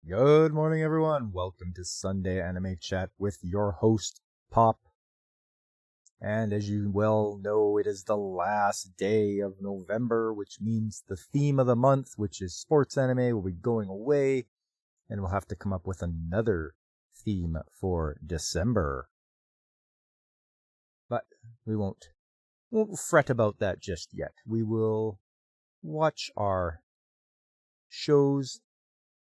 Good morning, everyone. Welcome to Sunday Anime Chat with your host, Pop. And as you well know, it is the last day of November, which means the theme of the month, which is sports anime, will be going away, and we'll have to come up with another theme for December. But we won't fret about that just yet. We will watch our shows,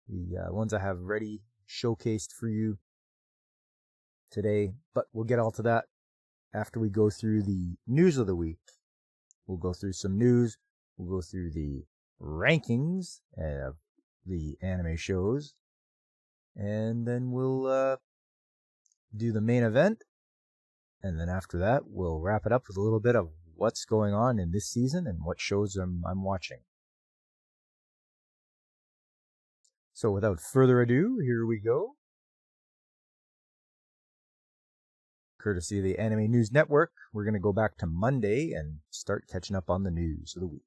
the ones I have ready, showcased for you today, but we'll get all to that after we go through the news of the week. We'll go through some news, we'll go through the rankings of the anime shows, and then we'll do the main event, and then after that we'll wrap it up with a little bit of what's going on in this season and what shows I'm watching. So without further ado, here we go. Courtesy of the Anime News Network, we're going to go back to Monday and start catching up on the news of the week.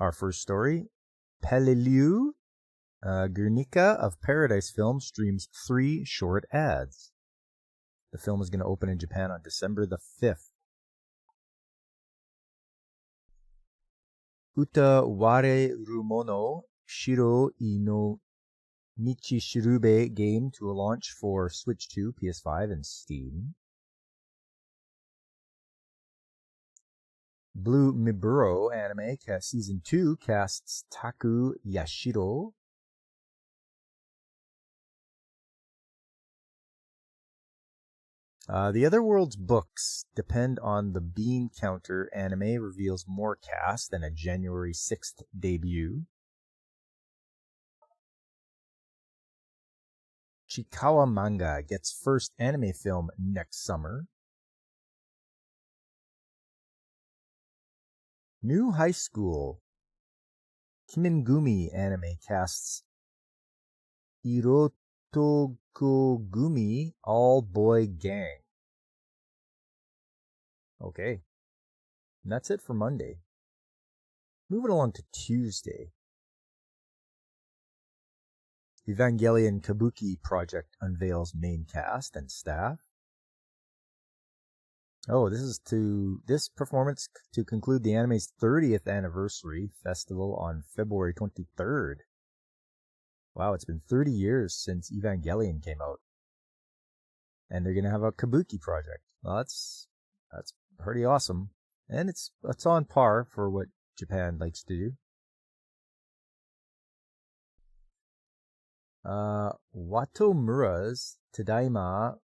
Our first story, Peleliu, Guernica of Paradise Film streams 3 short ads. The film is going to open in Japan on December the 5th. Uta Ware Rumono Shiro Ino Michishirube game to launch for Switch 2, PS5, and Steam. Blue Miburo anime season 2 casts Taku Yashiro. The Other World's books depend on the Bean Counter anime reveals more cast than a January 6th debut. Chikawa manga gets first anime film next summer. New High School Kimengumi anime casts Irotogumi all-boy gang. Okay. And that's it for Monday. Moving along to Tuesday. Evangelion Kabuki Project unveils main cast and staff. Oh, this performance to conclude the anime's 30th anniversary festival on February 23rd. Wow, it's been 30 years since Evangelion came out. And they're going to have a Kabuki project. Well, that's pretty awesome. And it's on par for what Japan likes to do. Watomura's Tadaima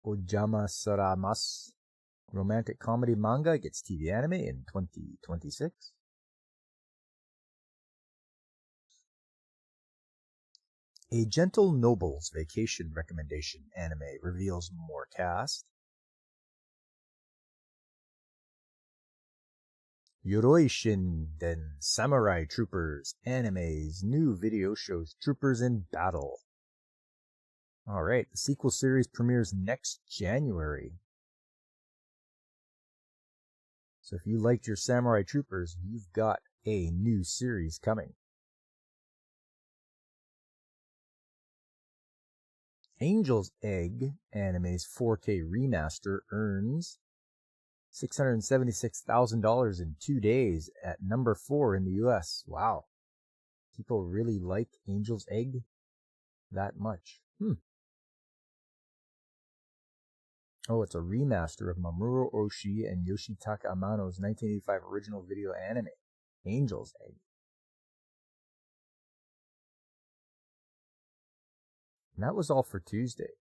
Ojama Saramasu romantic comedy manga gets TV anime in 2026. A Gentle Noble's Vacation Recommendation anime reveals more cast. Yoroi Shinden Samurai Troopers anime's new video shows troopers in battle. Alright, the sequel series premieres next January. So if you liked your Samurai Troopers, you've got a new series coming. Angel's Egg anime's 4K remaster earns $676,000 in 2 days at number 4 in the US. Wow. People really like Angel's Egg that much. Oh, it's a remaster of Mamoru Oshii and Yoshitaka Amano's 1985 original video anime, Angel's Egg. And that was all for Tuesday.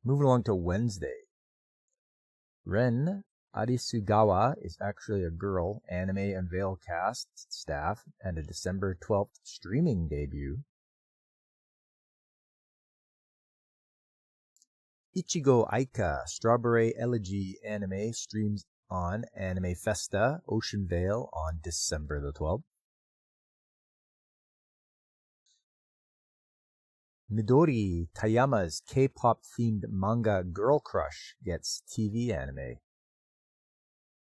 Moving along to Wednesday. Ren Arisugawa is actually a girl, anime unveil cast, staff, and a December 12th streaming debut. Ichigo Aika Strawberry Elegy anime streams on Anime Festa Ocean Vale on December the 12th. Midori Tayama's K-pop themed manga Girl Crush gets TV anime.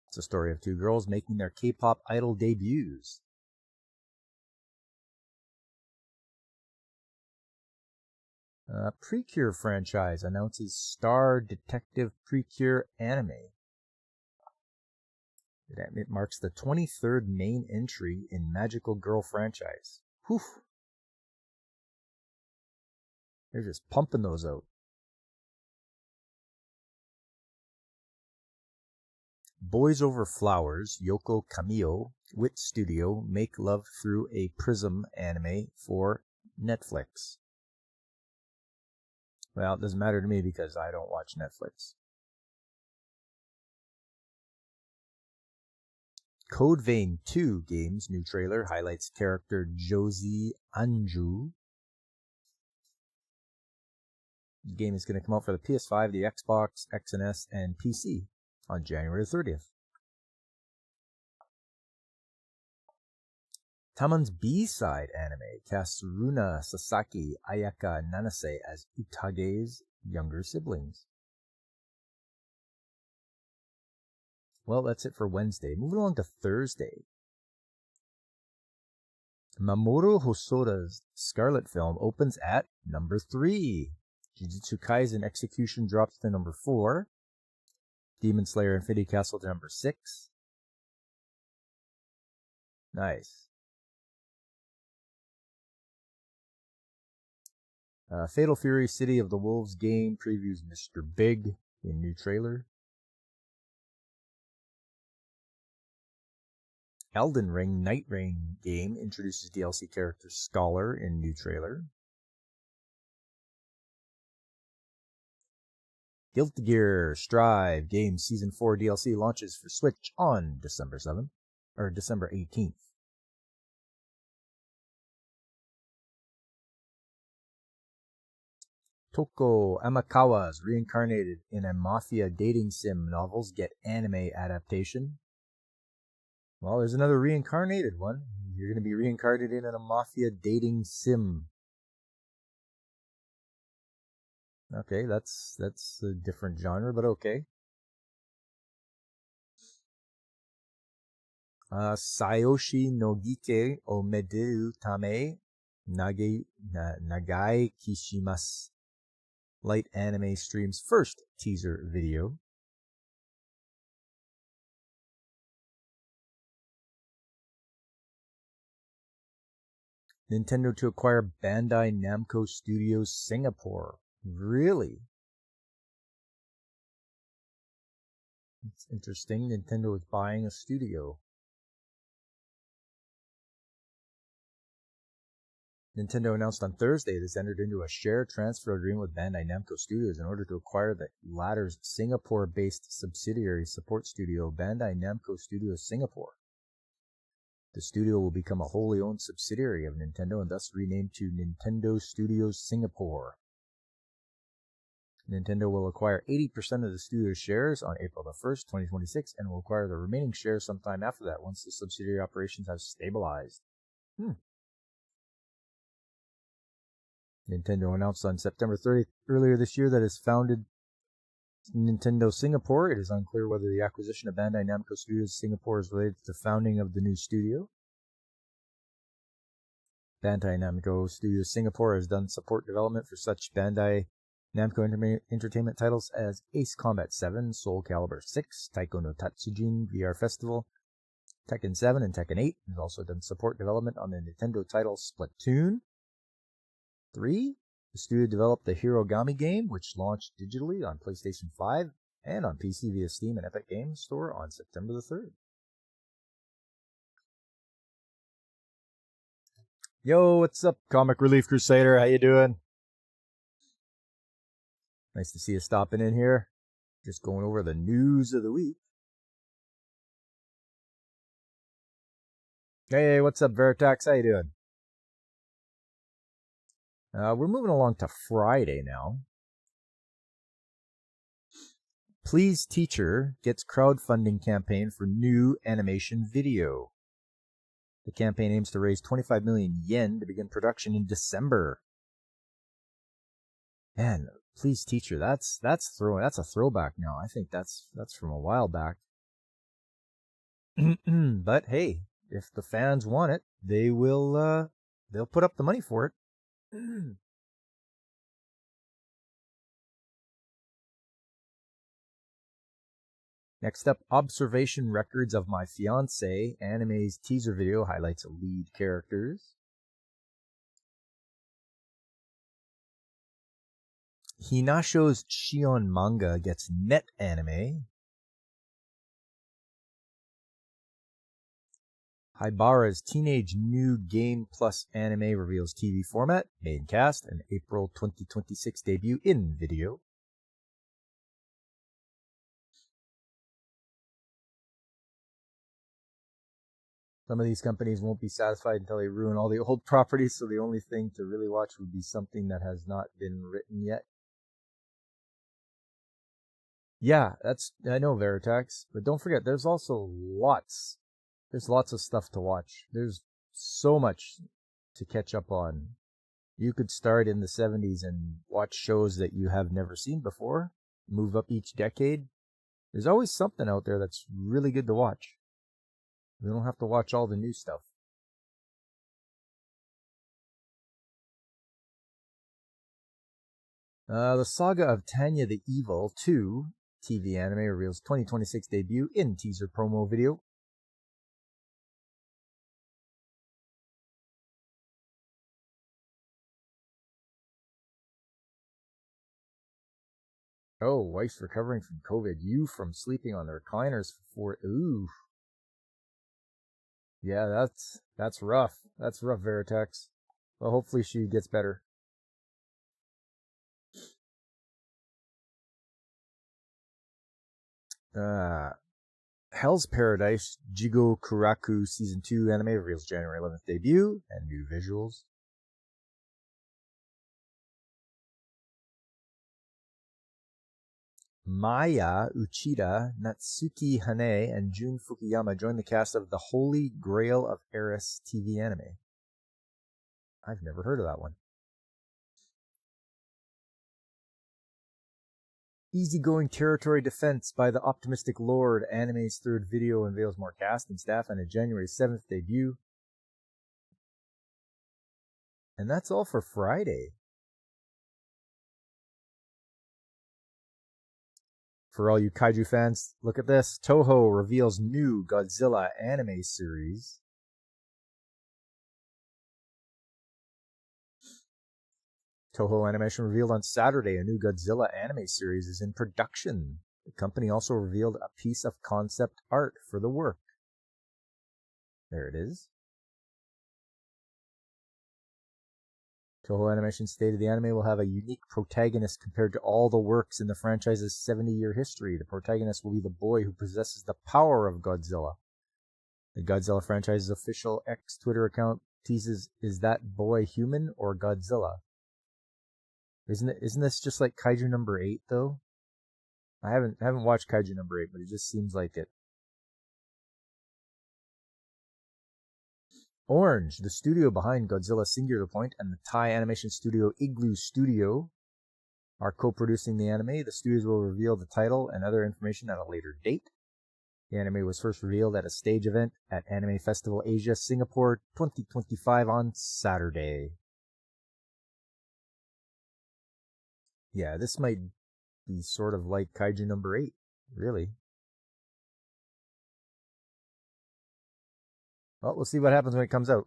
It's a story of 2 girls making their K-pop idol debuts. Precure franchise announces Star Detective Precure anime. It marks the 23rd main entry in Magical Girl franchise. Whew. They're just pumping those out. Boys Over Flowers, Yoko Kamio, Wit Studio, Make Love Through a Prism anime for Netflix. Well, it doesn't matter to me because I don't watch Netflix. Code Vein 2 game's new trailer highlights character Josie Anju. The game is going to come out for the PS5, the Xbox, XS, and PC on January 30th. Taman's B-side anime casts Runa, Sasaki, Ayaka, Nanase as Utage's younger siblings. Well, that's it for Wednesday. Moving along to Thursday. Mamoru Hosoda's Scarlet film opens at number 3. Jujutsu Kaisen Execution drops to number 4. Demon Slayer Infinity Castle to number 6. Nice. Fatal Fury City of the Wolves game previews Mr. Big in new trailer. Elden Ring Night Rain game introduces DLC character Scholar in new trailer. Guilty Gear Strive game Season 4 DLC launches for Switch on December 18th. Toko Amakawa's reincarnated in a mafia dating sim novels get anime adaptation. Well, there's another reincarnated one. You're going to be reincarnated in a mafia dating sim. Okay, that's a different genre, but okay. Sayoshi no Gike o Medeu Tame Nagai Kishimasu. Light Anime streams first teaser video. Nintendo to acquire Bandai Namco Studios Singapore. Really? It's interesting. Nintendo is buying a studio. Nintendo announced on Thursday it has entered into a share transfer agreement with Bandai Namco Studios in order to acquire the latter's Singapore-based subsidiary support studio, Bandai Namco Studios Singapore. The studio will become a wholly owned subsidiary of Nintendo and thus renamed to Nintendo Studios Singapore. Nintendo will acquire 80% of the studio's shares on April the 1st, 2026, and will acquire the remaining shares sometime after that once the subsidiary operations have stabilized. Nintendo announced on September 30th earlier this year that it has founded Nintendo Singapore. It is unclear whether the acquisition of Bandai Namco Studios Singapore is related to the founding of the new studio. Bandai Namco Studios Singapore has done support development for such Bandai Namco Entertainment titles as Ace Combat 7, Soul Calibur 6, Taiko no Tatsujin VR Festival, Tekken 7, and Tekken 8. It has also done support development on the Nintendo title Splatoon 3. The studio developed the Hirogami game, which launched digitally on PlayStation 5 and on PC via Steam and Epic Games Store on September the 3rd. Yo, what's up, Comic Relief Crusader? How you doing? Nice to see you stopping in here. Just going over the news of the week. Hey, what's up, Veritax? How you doing? We're moving along to Friday now. Please Teacher gets crowdfunding campaign for new animation video. The campaign aims to raise 25 million yen to begin production in December. Man, Please Teacher, that's a throwback now. I think that's from a while back. But hey, if the fans want it, they'll put up the money for it. Next up, Observation Records of My Fiancé, anime's teaser video highlights lead characters. Hinasho's Shion manga gets net anime. Haibara's Teenage New Game Plus anime reveals TV format, main cast, and April 2026 debut in video. Some of these companies won't be satisfied until they ruin all the old properties, so the only thing to really watch would be something that has not been written yet. Yeah, I know, Veritax, but don't forget, there's also lots of stuff to watch. There's so much to catch up on. You could start in the 70s and watch shows that you have never seen before, move up each decade. There's always something out there that's really good to watch. You don't have to watch all the new stuff. The Saga of Tanya the Evil 2 TV anime reveals 2026 debut in teaser promo video. Oh, wife's recovering from COVID. You from sleeping on the recliners for 4. Ooh. Yeah, that's rough. That's rough, Veritex. Well, hopefully she gets better. Hell's Paradise Jigo Kuraku Season 2 anime reveals January 11th debut and new visuals. Maya Uchida, Natsuki Hane, and Jun Fukuyama join the cast of The Holy Grail of Eris TV anime. I've never heard of that one. Easygoing Territory Defense by the Optimistic Lord, anime's third video, unveils more cast and staff and a January 7th debut. And that's all for Friday. For all you kaiju fans, look at this. Toho reveals new Godzilla anime series. Toho Animation revealed on Saturday a new Godzilla anime series is in production. The company also revealed a piece of concept art for the work. There it is. Toho Animation stated the anime will have a unique protagonist compared to all the works in the franchise's 70-year history. The protagonist will be the boy who possesses the power of Godzilla. The Godzilla franchise's official X Twitter account teases, is that boy human or Godzilla? Isn't this just like Kaiju number 8 though? I haven't watched Kaiju number 8, but it just seems like it. Orange, the studio behind Godzilla Singular Point, and the Thai animation studio Igloo Studio are co-producing the anime. The studios will reveal the title and other information at a later date. The anime was first revealed at a stage event at Anime Festival Asia Singapore 2025 on Saturday. Yeah, this might be sort of like Kaiju number 8, really. Well, we'll see what happens when it comes out.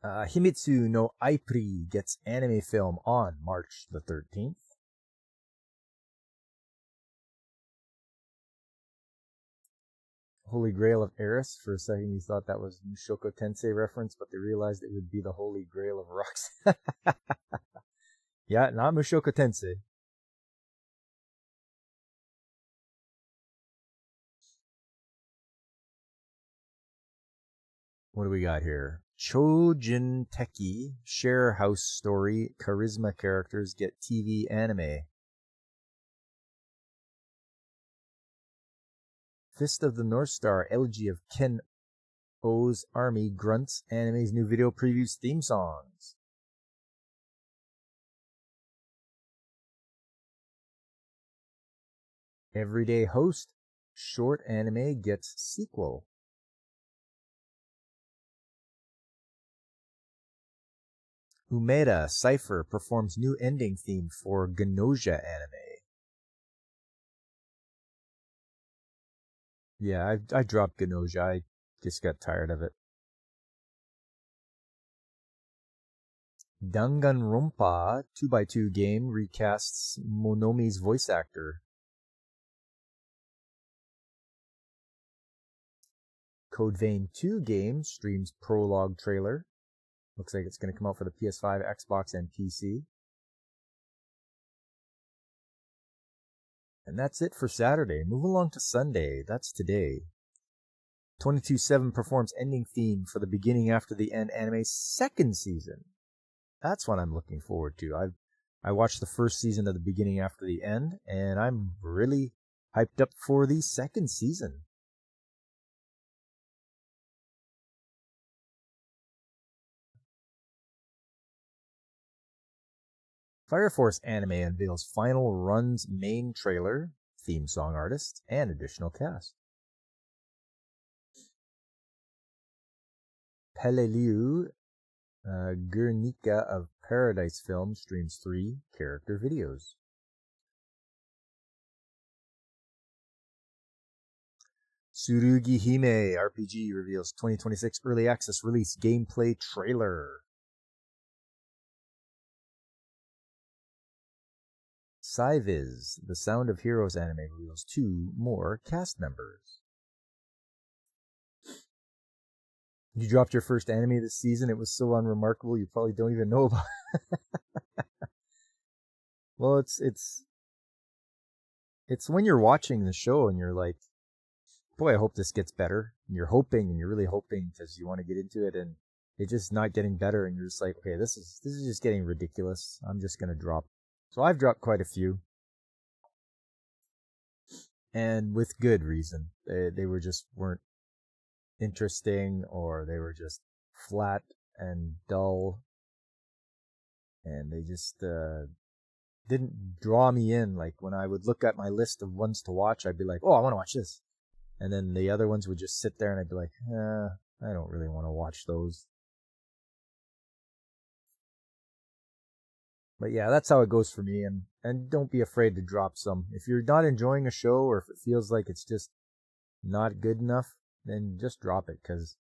Himitsu no Aipri gets anime film on March the 13th. Holy Grail of Eris. For a second, you thought that was Mushoku Tensei reference, but they realized it would be the Holy Grail of Rocks. Yeah, not Mushoku Tensei. What do we got here? Chojin Teki, Share House Story, Charisma characters get TV anime. Fist of the North Star, Elegy of Ken O's Army Grunts, anime's new video previews theme songs. Everyday Host, short anime gets sequel. Umeda Cypher performs new ending theme for Genosha anime. Yeah, I dropped Genosha. I just got tired of it. Danganronpa 2x2 game recasts Monomi's voice actor. Code Vein 2 game streams prologue trailer. Looks like it's going to come out for the PS5, Xbox, and PC. And that's it for Saturday. Move along to Sunday. That's today. 22/7 performs ending theme for the Beginning After the End anime second season. That's what I'm looking forward to. I watched the first season of the Beginning After the End, and I'm really hyped up for the second season. Fire Force Anime unveils Final Run's main trailer, theme song artist, and additional cast. Peleliu Guernica of Paradise Film streams 3 character videos. Tsurugi Hime RPG reveals 2026 early access release gameplay trailer. Cyviz, the Sound of Heroes anime reveals 2 more cast members. You dropped your first anime this season. It was so unremarkable you probably don't even know about it. Well, it's when you're watching the show and you're like, boy, I hope this gets better. And you're hoping, and you're really hoping because you want to get into it, and it's just not getting better, and you're just like, okay, this is just getting ridiculous. I'm just gonna drop. So I've dropped quite a few, and with good reason. They were just weren't interesting, or they were just flat and dull, and they just didn't draw me in. Like when I would look at my list of ones to watch, I'd be like, oh, I want to watch this. And then the other ones would just sit there and I'd be like, I don't really want to watch those. But yeah, that's how it goes for me. And don't be afraid to drop some. If you're not enjoying a show, or if it feels like it's just not good enough, then just drop it. Because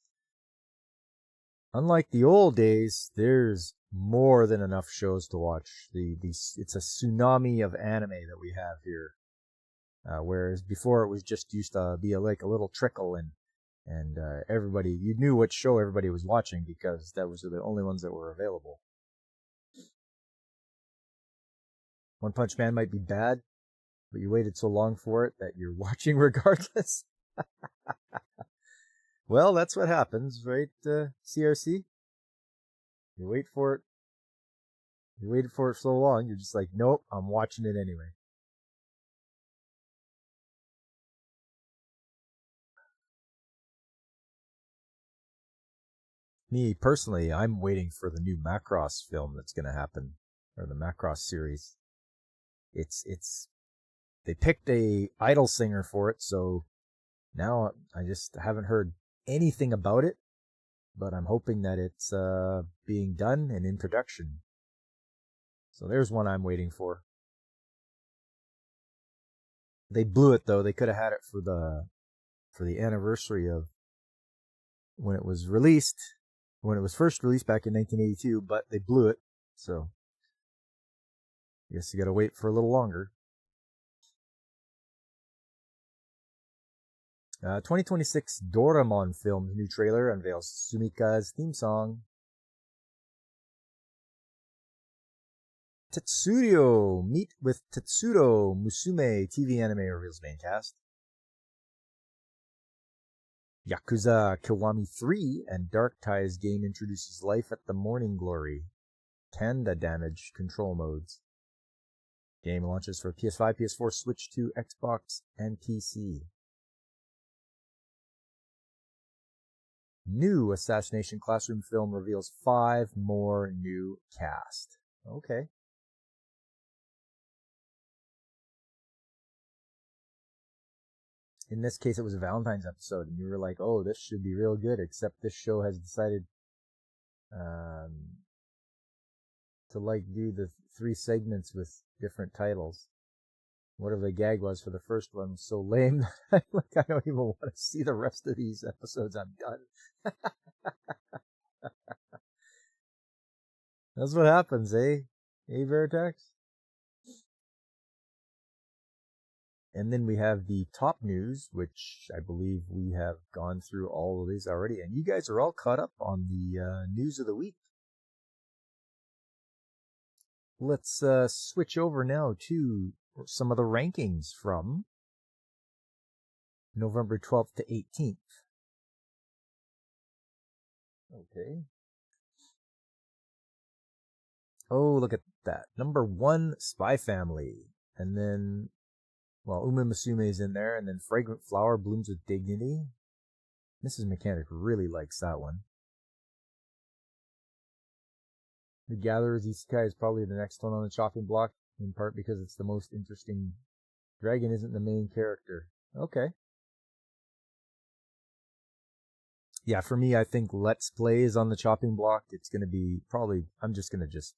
unlike the old days, there's more than enough shows to watch. It's a tsunami of anime that we have here. Whereas before it was just used to be like a little trickle, and everybody, you knew what show everybody was watching because that was the only ones that were available. One Punch Man might be bad, but you waited so long for it that you're watching regardless. Well, that's what happens, right, CRC? You wait for it. You waited for it so long, you're just like, nope, I'm watching it anyway. Me, personally, I'm waiting for the new Macross film that's going to happen, or the Macross series. They picked a idol singer for it, so now I just haven't heard anything about it, but I'm hoping that it's being done and in production. So there's one I'm waiting for. They blew it though. They could have had it for the anniversary of when it was released, when it was first released back in 1982, but they blew it. So I guess you got to wait for a little longer. 2026 Doraemon film's new trailer unveils Sumika's theme song. Tetsuyo Meet with Tetsuro Musume TV anime reveals main cast. Yakuza Kiwami 3 and Dark Ties game introduces life at the Morning Glory. Kanda damage control modes. Game launches for PS5, PS4, Switch 2, Xbox, and PC. New Assassination Classroom film reveals 5 more new cast. Okay. In this case, it was a Valentine's episode, and you were like, oh, this should be real good, except this show has decided to like do the 3 segments with different titles. Whatever the gag was for the first one was so lame that I don't even want to see the rest of these episodes. I'm done. That's what happens, eh? Eh, Veritex? And then we have the top news, which I believe we have gone through all of these already. And you guys are all caught up on the news of the week. Let's switch over now to some of the rankings from November 12th to 18th. Okay. Oh, look at that. Number 1, Spy Family. And then, well, Uma Musume is in there. And then Fragrant Flower Blooms with Dignity. Mrs. Mechanic really likes that one. The Gatherer's Isekai is probably the next one on the chopping block, in part because it's the most interesting. Dragon isn't the main character. Okay. Yeah, for me, I think Let's Play is on the chopping block. It's going to be probably, I'm just going to just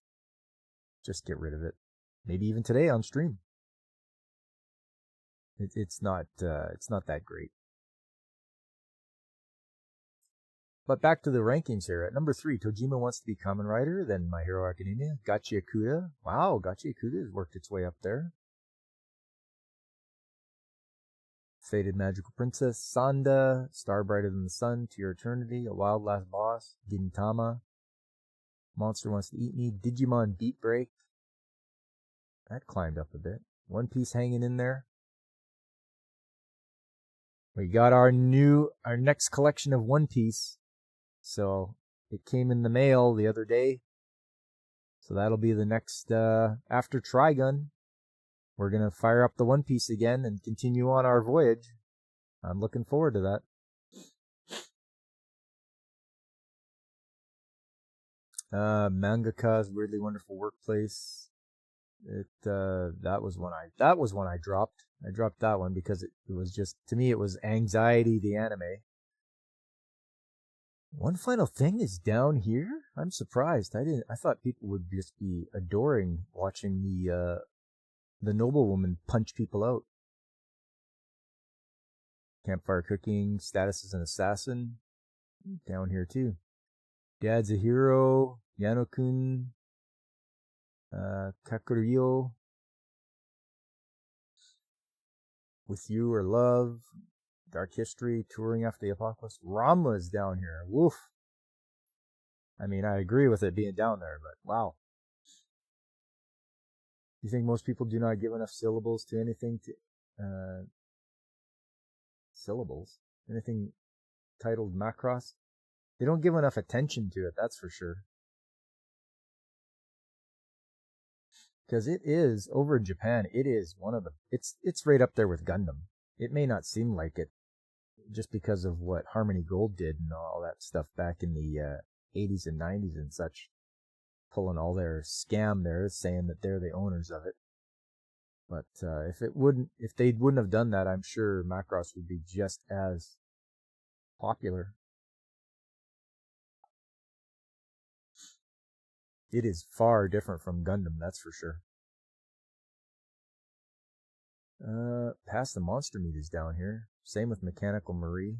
get rid of it. Maybe even today on stream. It's not that great. But back to the rankings here. At number 3, Tojima Wants to Be Kamen Rider, then My Hero Academia, Gachi Akuda. Wow, Gachi Akuda has worked its way up there. Fated Magical Princess, Sanda, Star Brighter Than the Sun, To Your Eternity, A Wild Last Boss, Gintama, Monster Wants to Eat Me, Digimon Beat Break. That climbed up a bit. One Piece hanging in there. We got our next collection of One Piece. So it came in the mail the other day. So that'll be the next, after Trigun. We're going to fire up the One Piece again and continue on our voyage. I'm looking forward to that. Mangaka's Weirdly Wonderful Workplace. That was one I dropped. I dropped that one because it was just, to me, it was Anxiety, the anime. One Final Thing is down here? I'm surprised. I thought people would just be adoring watching the noblewoman punch people out. Campfire Cooking, Status as an Assassin, down here too. Dad's a Hero, Yano-kun, Kakuryou, With You or Love, Dark History, Touring After the Apocalypse. Ranma is down here. Woof. I mean, I agree with it being down there, but wow. You think most people do not give enough syllables to anything anything titled Macross? They don't give enough attention to it, that's for sure. Because it is, over in Japan, it is one of the, it's right up there with Gundam. It may not seem like it, just because of what Harmony Gold did and all that stuff back in the 80s and 90s and such, pulling all their scam there, saying that they're the owners of it. But if they wouldn't have done that, I'm sure Macross would be just as popular. It is far different from Gundam, that's for sure. Past the Monster Meat is down here. Same with Mechanical Marie.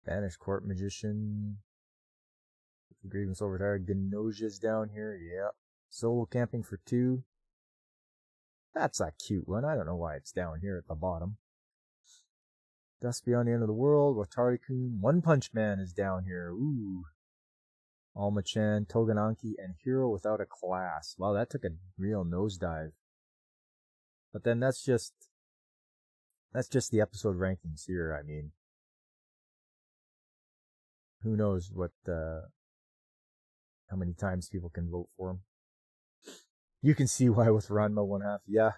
Banished Court Magician. Grievance Overtired. Genosia's down here. Yeah. Solo Camping for 2. That's a cute one. I don't know why it's down here at the bottom. Dust Beyond the End of the World. Watari-kun. One Punch Man is down here. Ooh. Alma-chan, Togananki, and Hero Without a Class. Wow, that took a real nosedive. But then that's just the episode rankings here. I mean, who knows how many times people can vote for him. You can see why with Ranma 1/2. Yeah.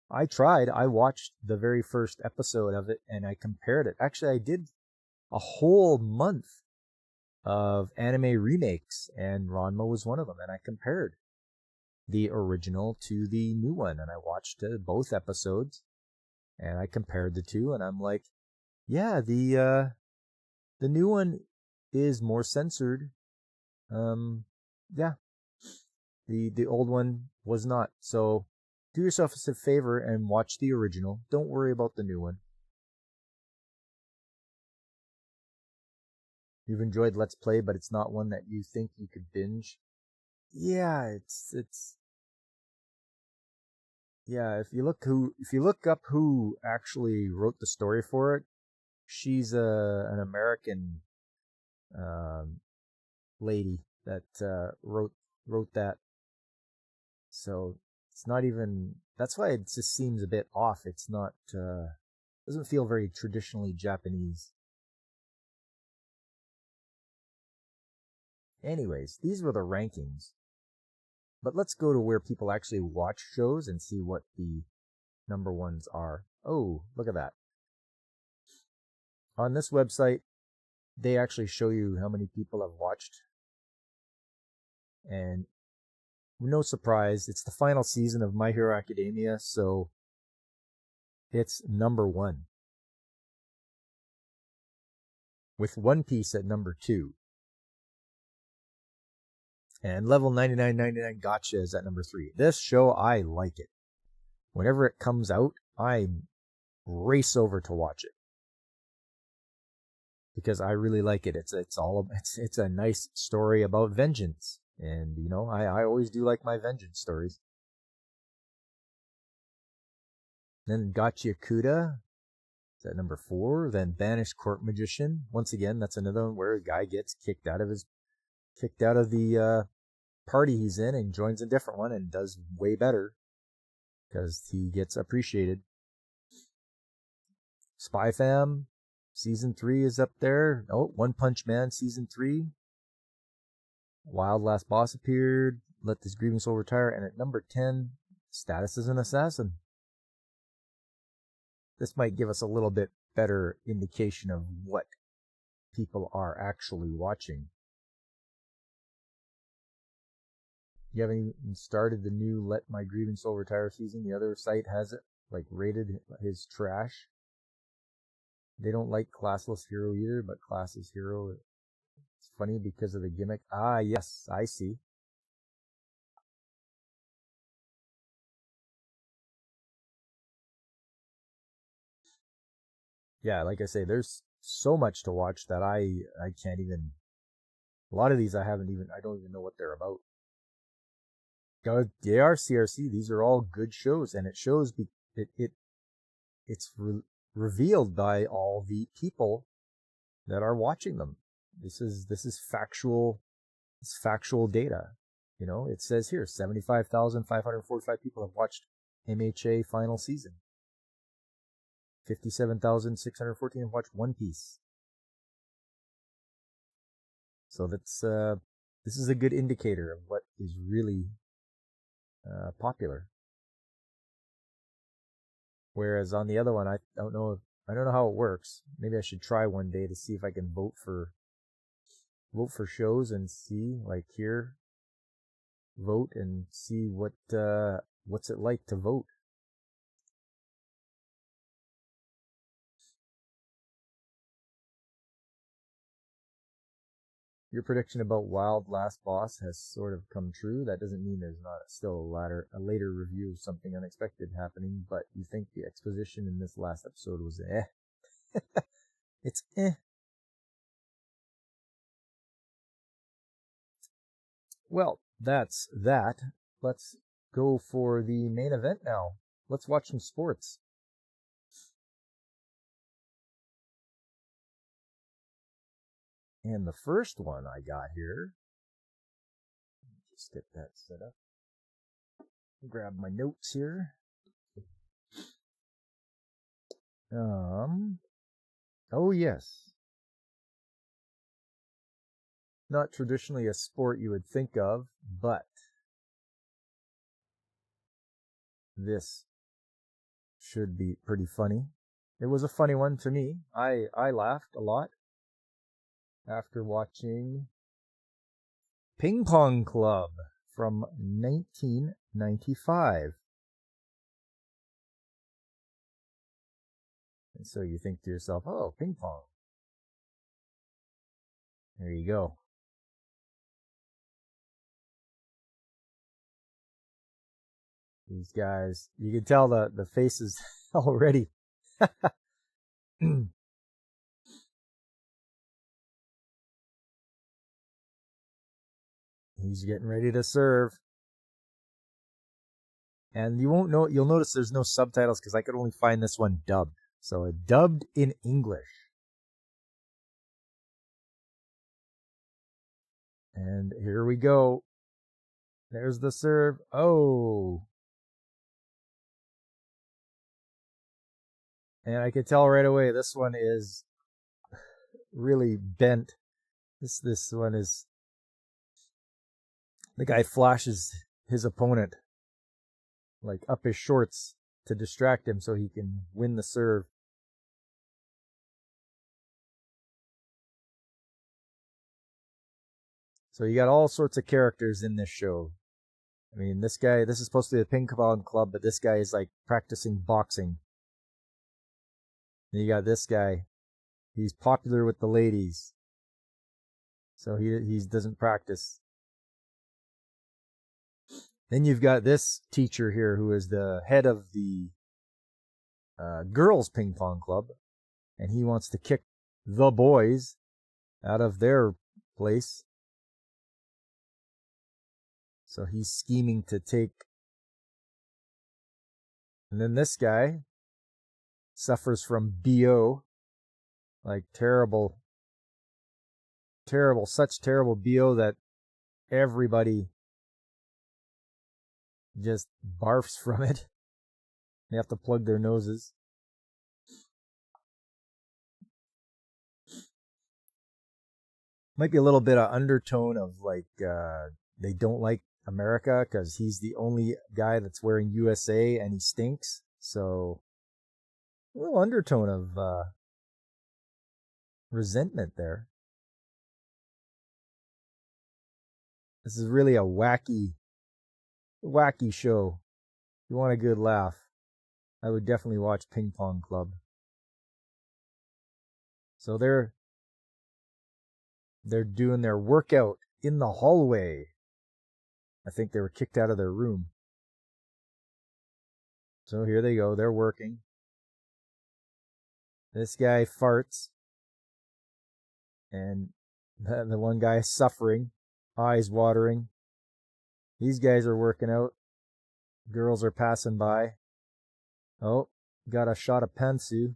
I tried. I watched the very first episode of it and I compared it. Actually, I did a whole month of anime remakes and Ranma was one of them. And I compared the original to the new one and I watched both episodes and I compared the two and I'm like, yeah, the new one is more censored. yeah, the old one was not. So do yourself a favor and watch the original. Don't worry about the new one. You've enjoyed Let's Play, but it's not one that you think you could binge. Yeah, it's yeah. If you look up who actually wrote the story for it, she's an American um, lady that wrote that. So it's not even. That's why it just seems a bit off. It's not. Doesn't feel very traditionally Japanese. Anyways, these were the rankings. But let's go to where people actually watch shows and see what the number ones are. Oh, look at that. On this website, they actually show you how many people have watched. And no surprise, it's the final season of My Hero Academia, so it's number one. With One Piece at number 2. And Level 9999 Gotcha is at number 3. This show, I like it. Whenever it comes out, I race over to watch it. Because I really like it. It's a nice story about vengeance. And, you know, I always do like my vengeance stories. Then Gotcha Kuda is at number 4. Then Banished Court Magician. Once again, that's another one where a guy gets kicked out of the party he's in and joins a different one and does way better because he gets appreciated. Spy Fam season 3 is up there. Oh, One Punch Man season 3. Wild Last Boss appeared. Let This Grieving Soul Retire. And at number 10, Status as an Assassin. This might give us a little bit better indication of what people are actually watching. You haven't even started the new Let My Grieving Soul Retire season. The other site has it, like, rated his trash. They don't like Classless Hero either, but Classless Hero, it's funny because of the gimmick. Ah, yes, I see. Yeah, like I say, there's so much to watch that I can't even. A lot of these I don't even know what they're about. They are CRC. These are all good shows, and it shows it's revealed by all the people that are watching them. This is factual. It's factual data. You know, it says here 75,545 people have watched MHA final season. 57,614 have watched One Piece. So this is a good indicator of what is really popular. Whereas on the other one, I don't know how it works. Maybe I should try one day to see if I can vote for shows and see, like, here, vote and see what's it like to vote. Your prediction about Wild Last Boss has sort of come true. That doesn't mean there's not still a later review of something unexpected happening, but you think the exposition in this last episode was eh. It's eh. Well, that's that. Let's go for the main event now. Let's watch some sports. And the first one I got here, just get that set up. Grab my notes here. Oh yes. Not traditionally a sport you would think of, but this should be pretty funny. It was a funny one to me. I laughed a lot after watching Ping Pong Club from 1995. And so you think to yourself, oh, ping pong. There you go. These guys, you can tell the faces already. He's getting ready to serve. And you'll notice there's no subtitles because I could only find this one dubbed. So dubbed in English. And here we go. There's the serve. Oh. And I could tell right away this one is really bent. This one is, the guy flashes his opponent like up his shorts to distract him so he can win the serve. So you got all sorts of characters in this show. I mean, this is supposed to be a ping pong club, but this guy is like practicing boxing. And you got this guy. He's popular with the ladies. So he doesn't practice. Then you've got this teacher here who is the head of the girls ping pong club. And he wants to kick the boys out of their place. So he's scheming to take. And then this guy suffers from BO. Like such terrible BO that everybody just barfs from it. They have to plug their noses. Might be a little bit of undertone of like they don't like America because he's the only guy that's wearing USA and he stinks. So a little undertone of resentment there. This is really a wacky show. If you want a good laugh, I would definitely watch Ping Pong Club. So they're doing their workout in the hallway. I think they were kicked out of their room. So here they go. They're working. This guy farts. And the one guy suffering, eyes watering. These guys are working out. Girls are passing by. Oh, got a shot of pantsu.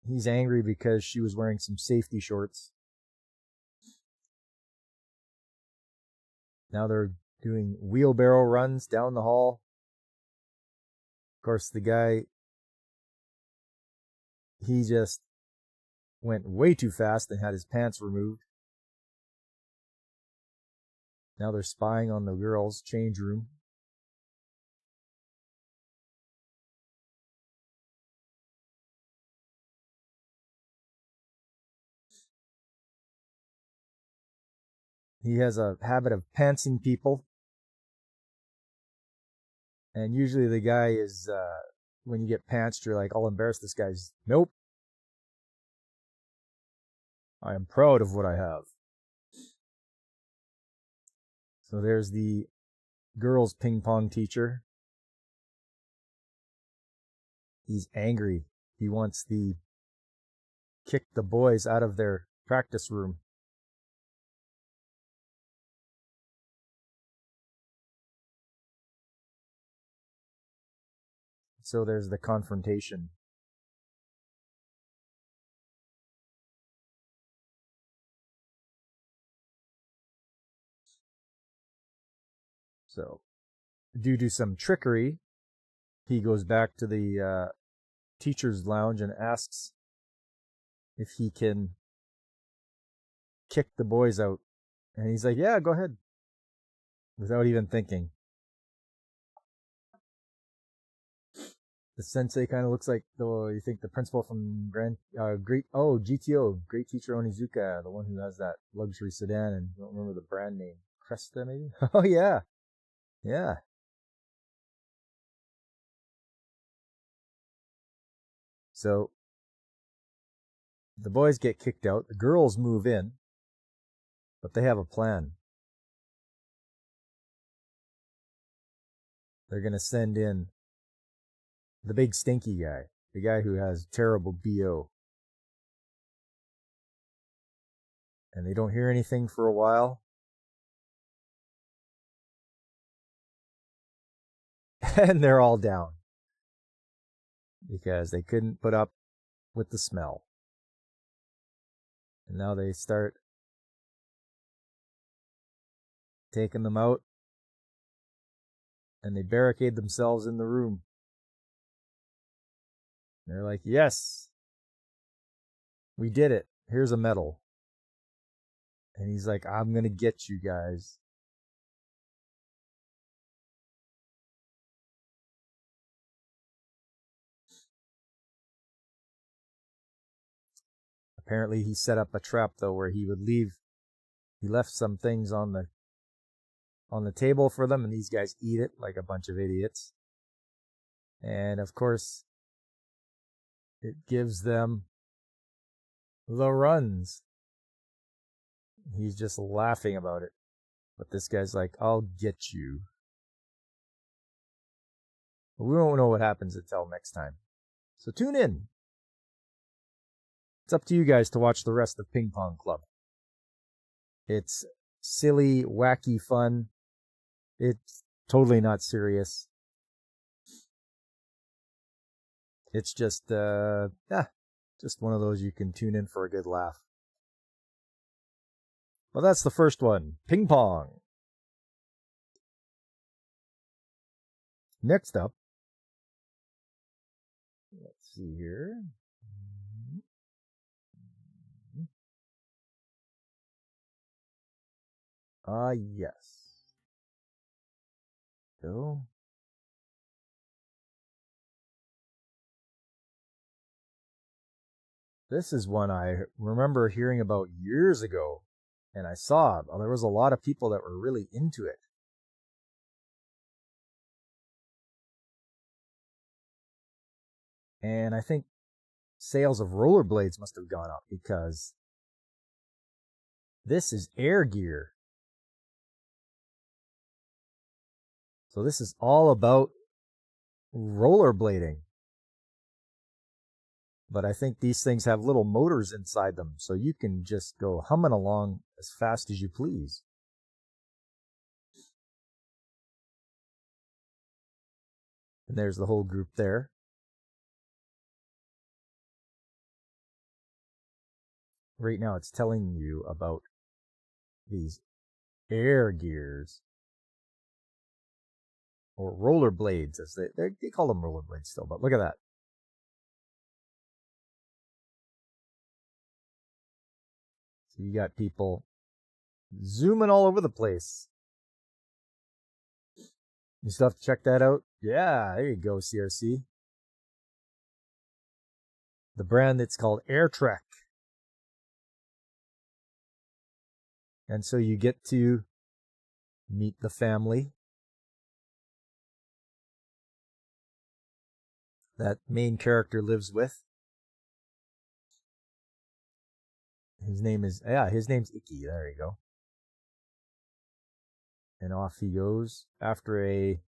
He's angry because she was wearing some safety shorts. Now they're doing wheelbarrow runs down the hall. Of course, the guy, he just went way too fast and had his pants removed. Now they're spying on the girls' change room. He has a habit of pantsing people. And usually the guy is, when you get pantsed, you're like all embarrassed. This guy's, nope. I am proud of what I have. So there's the girls ping pong teacher. He's angry. He wants to kick the boys out of their practice room. So there's the confrontation. So, due to some trickery, he goes back to the teacher's lounge and asks if he can kick the boys out. And he's like, yeah, go ahead. Without even thinking. The sensei kind of looks like you think the principal from GTO, Great Teacher Onizuka, the one who has that luxury sedan, and I don't remember the brand name. Cresta, maybe? Oh, yeah. Yeah. So, the boys get kicked out. The girls move in. But they have a plan. They're going to send in the big stinky guy, the guy who has terrible BO. And they don't hear anything for a while. And they're all down because they couldn't put up with the smell. And now they start taking them out, and they barricade themselves in the room. They're like, yes, we did it. Here's a medal. And he's like, I'm going to get you guys. Apparently he set up a trap, though, where he left some things on the table for them, and these guys eat it like a bunch of idiots. And of course, it gives them the runs. He's just laughing about it. But this guy's like, I'll get you. But we won't know what happens until next time. So tune in. It's up to you guys to watch the rest of Ping Pong Club. It's silly, wacky fun. It's totally not serious. It's just one of those you can tune in for a good laugh. Well, that's the first one, Ping Pong. Next up, let's see here. Yes. So, this is one I remember hearing about years ago, and I saw there was a lot of people that were really into it. And I think sales of rollerblades must have gone up because this is Air Gear. So this is all about rollerblading. But I think these things have little motors inside them, so you can just go humming along as fast as you please. And there's the whole group there. Right now it's telling you about these Air Gears. Or rollerblades, as they call them rollerblades still, but look at that. So you got people zooming all over the place. You still have to check that out. Yeah, there you go, CRC. The brand that's called AirTrek. And so you get to meet the family that main character lives with. His name's Icky. There you go. And off he goes after a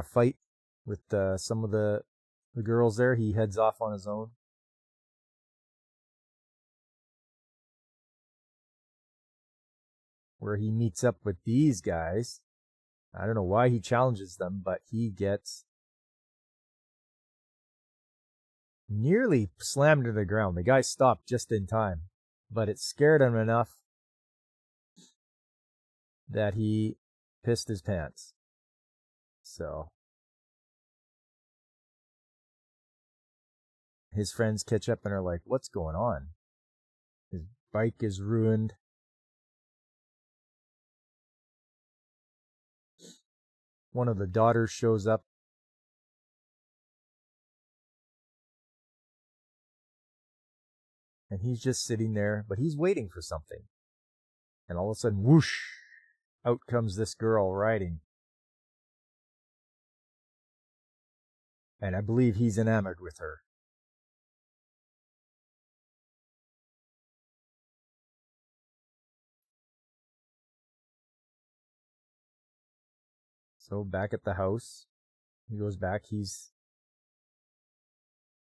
fight with some of the girls there. He heads off on his own. Where he meets up with these guys. I don't know why he challenges them, but he gets nearly slammed to the ground. The guy stopped just in time, but it scared him enough that he pissed his pants. So his friends catch up and are like, what's going on? His bike is ruined. One of the daughters shows up. And he's just sitting there, but he's waiting for something. And all of a sudden, whoosh, out comes this girl riding. And I believe he's enamored with her. So back at the house, he goes back. He's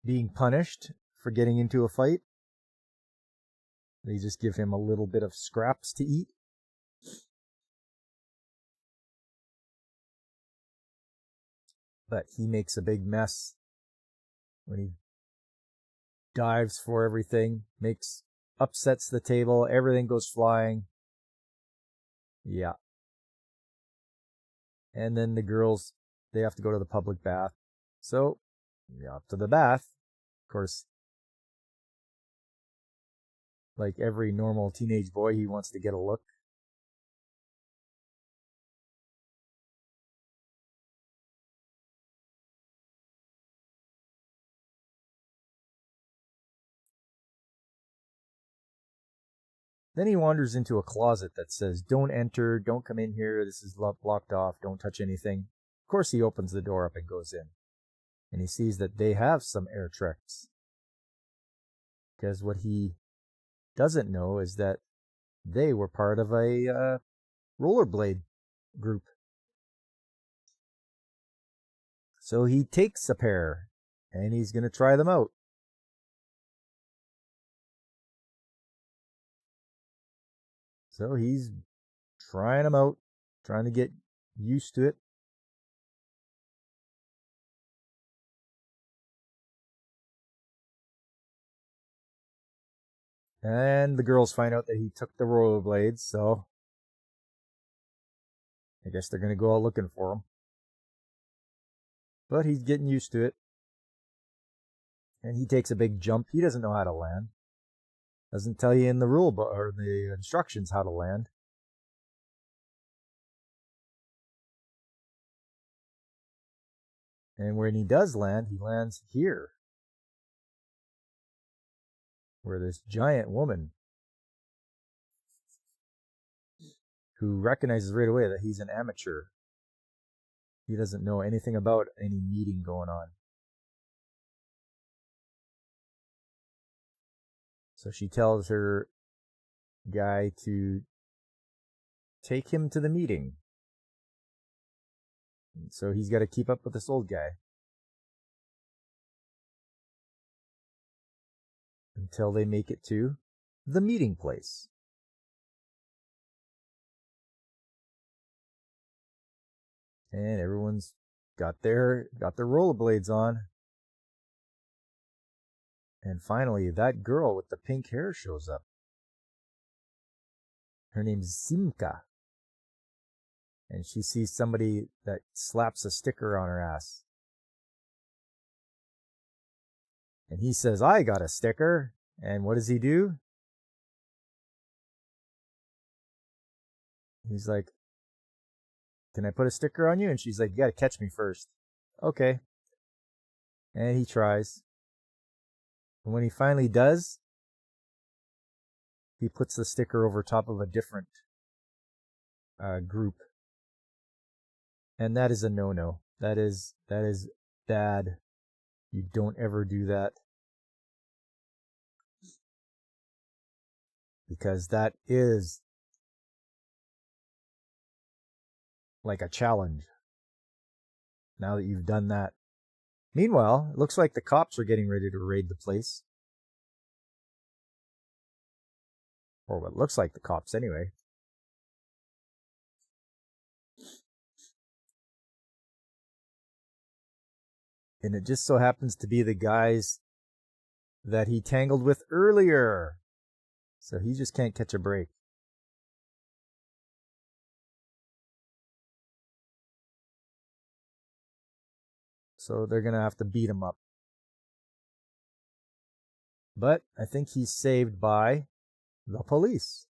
being punished for getting into a fight. They just give him a little bit of scraps to eat. But he makes a big mess when he dives for everything, upsets the table, everything goes flying. Yeah. And then the girls, they have to go to the public bath. So, yeah, up to the bath. Of course, like every normal teenage boy, he wants to get a look. Then he wanders into a closet that says, "Don't enter, don't come in here, this is blocked off, don't touch anything." Of course, he opens the door up and goes in. And he sees that they have some Airtreks. Because what he doesn't know is that they were part of a rollerblade group. So he takes a pair, and he's going to try them out. So he's trying them out, trying to get used to it. And the girls find out that he took the rollerblades, so I guess they're going to go out looking for him. But he's getting used to it. And he takes a big jump. He doesn't know how to land. Doesn't tell you in the rule book or the instructions how to land. And when he does land, he lands here, where this giant woman, who recognizes right away that he's an amateur. He doesn't know anything about any meeting going on. So she tells her guy to take him to the meeting. And so he's got to keep up with this old guy until they make it to the meeting place. And everyone's got their rollerblades on. And finally, that girl with the pink hair shows up. Her name's Simka. And she sees somebody that slaps a sticker on her ass. And he says, "I got a sticker." And what does he do? He's like, "Can I put a sticker on you?" And she's like, "You gotta catch me first." Okay. And he tries. And when he finally does, he puts the sticker over top of a different group. And that is a no-no. That is bad. You don't ever do that. Because that is like a challenge. Now that you've done that. Meanwhile, it looks like the cops are getting ready to raid the place. Or what looks like the cops anyway. And it just so happens to be the guys that he tangled with earlier. So he just can't catch a break. So they're going to have to beat him up. But I think he's saved by the police.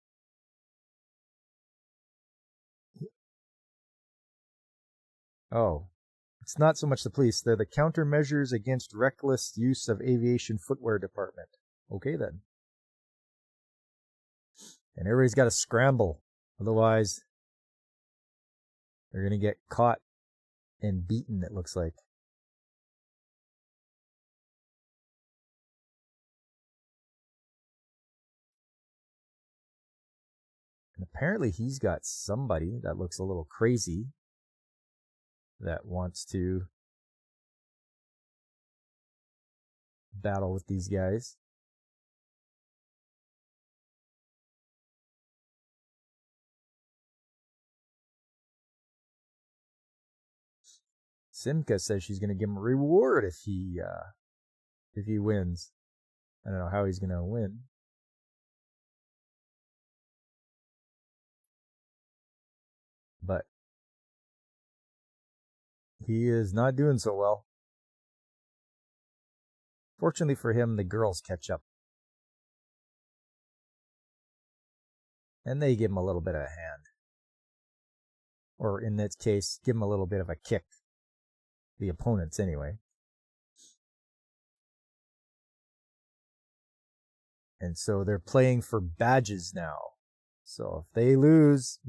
Oh, it's not so much the police. They're the Countermeasures Against Reckless Use of Aviation Footwear Department. Okay, then. And everybody's got to scramble. Otherwise, they're going to get caught and beaten, it looks like. And apparently he's got somebody that looks a little crazy that wants to battle with these guys. Simka says she's going to give him a reward if he wins. I don't know how he's going to win. But he is not doing so well. Fortunately for him, the girls catch up. And they give him a little bit of a hand. Or in this case, give him a little bit of a kick. The opponents, anyway. And so they're playing for badges now. So if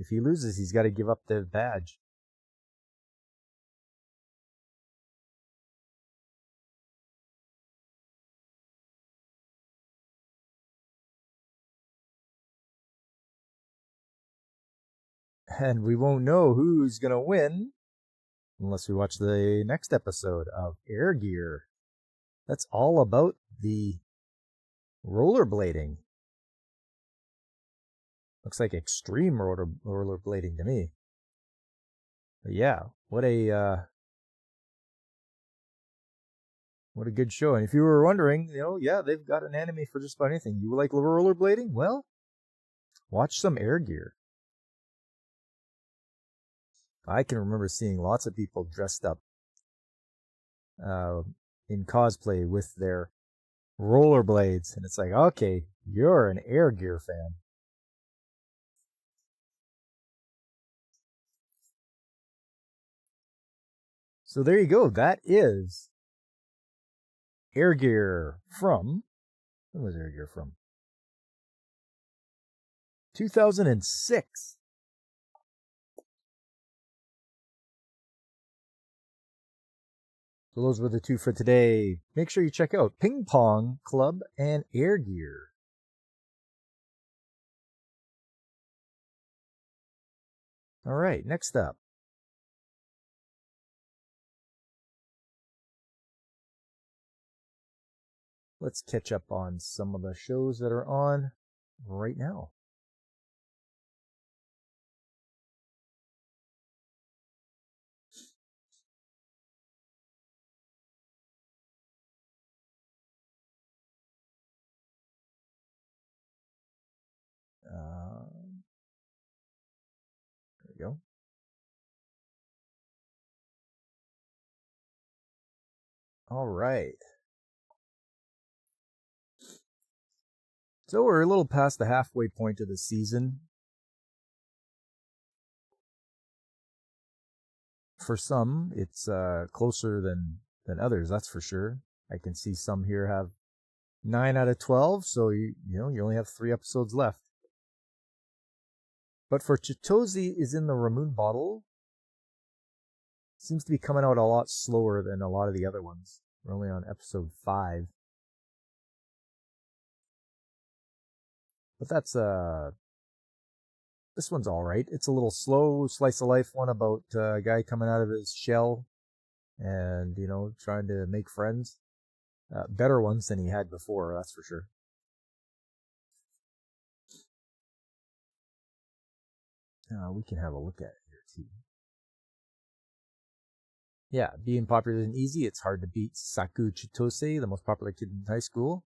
he loses, he's got to give up the badge. And we won't know who's going to win unless we watch the next episode of Air Gear. That's all about the rollerblading. Looks like extreme rollerblading to me. But yeah, what a good show. And if you were wondering, yeah, they've got an anime for just about anything. You like rollerblading? Well, watch some Air Gear. I can remember seeing lots of people dressed up in cosplay with their rollerblades. And it's like, okay, you're an Air Gear fan. So there you go. That is Air Gear from... When was Air Gear from? 2006. So those were the two for today. Make sure you check out Ping Pong Club and Air Gear. All right, next up. Let's catch up on some of the shows that are on right now. There we go. All right. So we're a little past the halfway point of the season. For some, it's closer than others, that's for sure. I can see some here have 9 out of 12, so you only have 3 episodes left. But for Chitose is in the Ramoon bottle, seems to be coming out a lot slower than a lot of the other ones. We're only on episode 5. But that's this one's all right. It's a little slow slice of life one about a guy coming out of his shell and trying to make friends. Better ones than he had before, that's for sure. We can have a look at it here too. Yeah, being popular isn't easy. It's hard to beat Saku Chitose, the most popular kid in high school.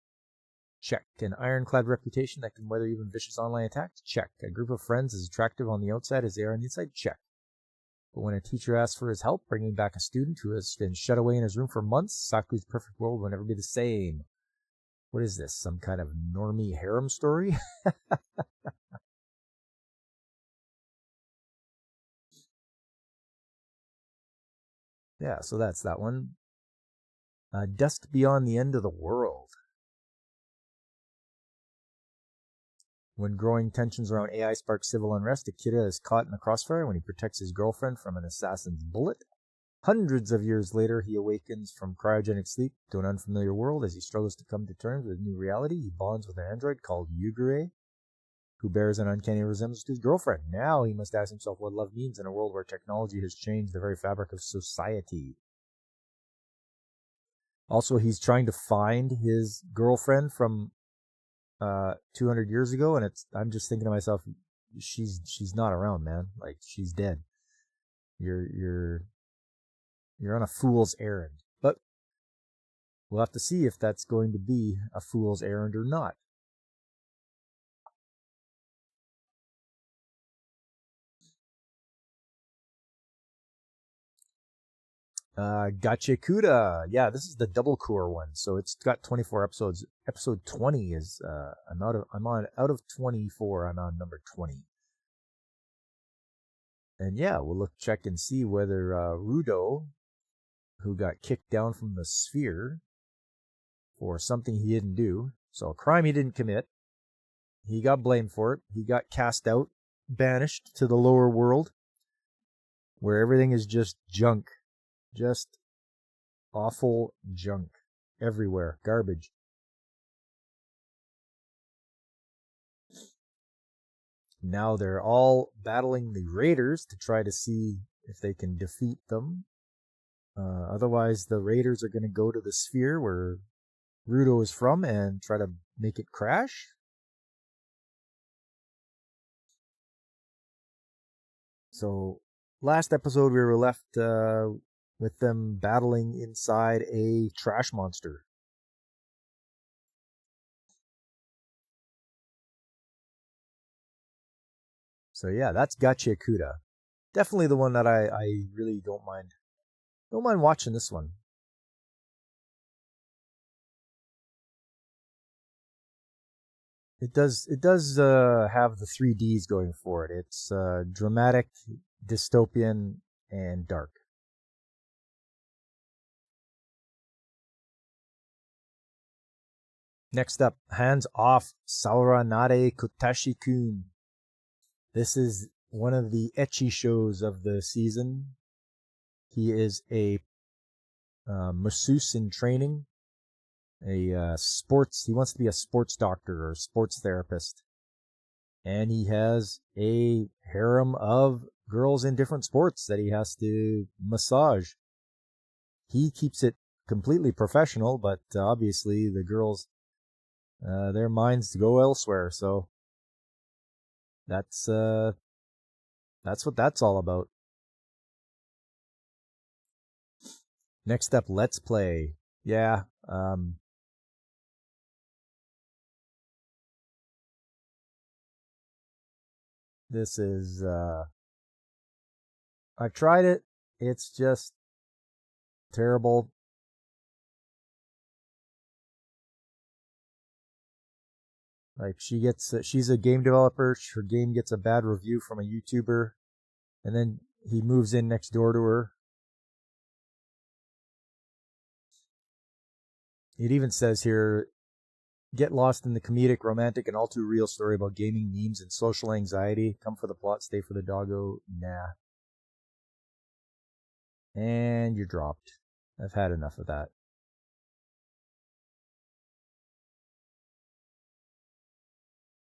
Check. An ironclad reputation that can weather even vicious online attacks? Check. A group of friends as attractive on the outside as they are on the inside? Check. But when a teacher asks for his help bringing back a student who has been shut away in his room for months, Saku's perfect world will never be the same. What is this? Some kind of normie harem story? Yeah, so that's that one. Dusk Beyond the End of the World. When growing tensions around AI spark civil unrest, Akira is caught in the crossfire when he protects his girlfriend from an assassin's bullet. Hundreds of years later, he awakens from cryogenic sleep to an unfamiliar world. As he struggles to come to terms with a new reality, he bonds with an android called Yugure. who bears an uncanny resemblance to his girlfriend. Now he must ask himself what love means in a world where technology has changed the very fabric of society. Also, he's trying to find his girlfriend from 200 years ago, and I'm just thinking to myself, she's not around, man. Like, she's dead. You're on a fool's errand. But we'll have to see if that's going to be a fool's errand or not. Gachikuta. Yeah, this is the double core one. So it's got 24 episodes. Episode 20 is I'm out of 24. I'm on number 20. And yeah, we'll check and see whether Rudo, who got kicked down from the sphere for something he didn't do, so a crime he didn't commit, he got blamed for it. He got cast out, banished to the lower world, where everything is just junk. Just awful junk everywhere. Garbage. Now they're all battling the Raiders to try to see if they can defeat them. Otherwise, the Raiders are going to go to the sphere where Rudo is from and try to make it crash. So, last episode we were left with them battling inside a trash monster. So yeah, that's Gachikuta. Definitely the one that I really don't mind. Don't mind watching this one. It does have the 3Ds going for it. It's dramatic, dystopian, and dark. Next up, Hands Off Sauranade Kotashi-kun. This is one of the ecchi shows of the season. He is a masseuse in training. He wants to be a sports doctor or sports therapist. And he has a harem of girls in different sports that he has to massage. He keeps it completely professional, but obviously the girls, their minds go elsewhere. So that's what that's all about. Next up, Let's Play. Yeah, this is, I've tried it. It's just terrible. Like, she's a game developer. Her game gets a bad review from a YouTuber, and then he moves in next door to her. It even says here, get lost in the comedic, romantic, and all too real story about gaming, memes, and social anxiety. Come for the plot, stay for the doggo. Nah. And you're dropped. I've had enough of that.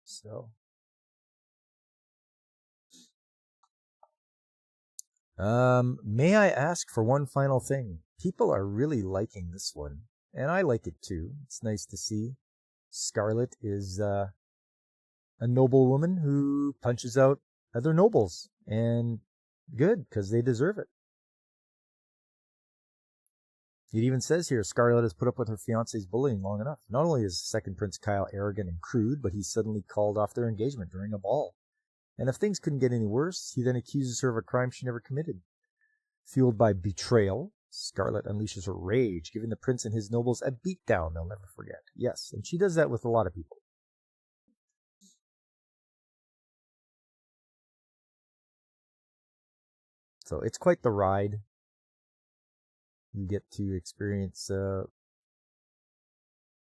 So. May I ask for one final thing? People are really liking this one, and I like it too. It's nice to see. Scarlet is a noble woman who punches out other nobles, and good, because they deserve it. It even says here, Scarlet has put up with her fiance's bullying long enough. Not only is second Prince Kyle arrogant and crude, but he's suddenly called off their engagement during a ball. And if things couldn't get any worse, he then accuses her of a crime she never committed. Fueled by betrayal, Scarlet unleashes her rage, giving the prince and his nobles a beatdown they'll never forget. Yes, and she does that with a lot of people. So it's quite the ride. You get to experience